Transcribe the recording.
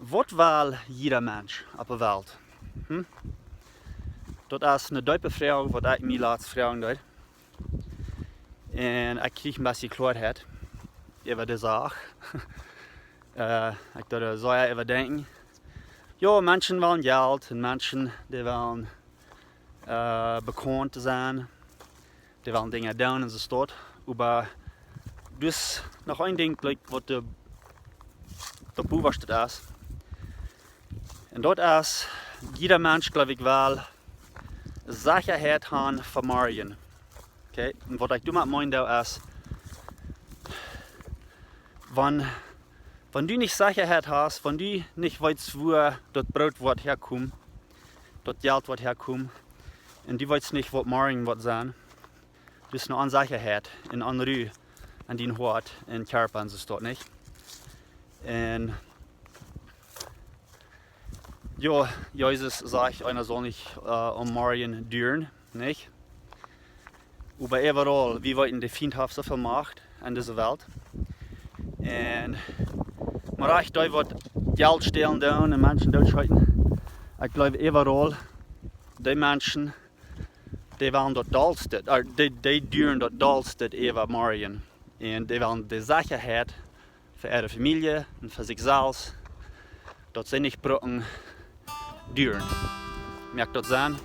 Wat wil jeder Mensch op de wereld? Dat is een diepe vraag wat ik mij laatst vragen deed. En ik kreeg een beetje klaarheid over de zaak. Ik dacht, zou je even denken. Ja, mensen willen geld en mensen die willen bekend zijn. Die willen dingen doen in de stad. Maar dus nog één ding wat de bovenste is. En dat is, jeder Mensch, glaube ich, wel Sicherheit haben für morgen. Okay? Und was ich damit meine, ist, wenn du nicht Sicherheit hast, wenn du nicht weißt, wo das Brot wird herkommen, das Geld wird herkommen, und du weißt nicht, was morgen wird sein, du hast eine Unsicherheit in Ruhe an dein Hort, in Körper und so dort nicht. Und ja, Jesus sagt, einer soll nicht am Morgen düren, nicht? Aber überall, wie weit die Feindschaft so viel macht in dieser Welt. Und maar ich da wird Geld stehlen down und Menschen durchschreiten. Ich glaube überall, die Menschen, die wollen dort dalstet, die düren dort dalstet über morgen. Und die wollen die Sicherheit für ihre Familie und für sich selbst, dass sie nicht brauchen, duren. Merkt dat zijn?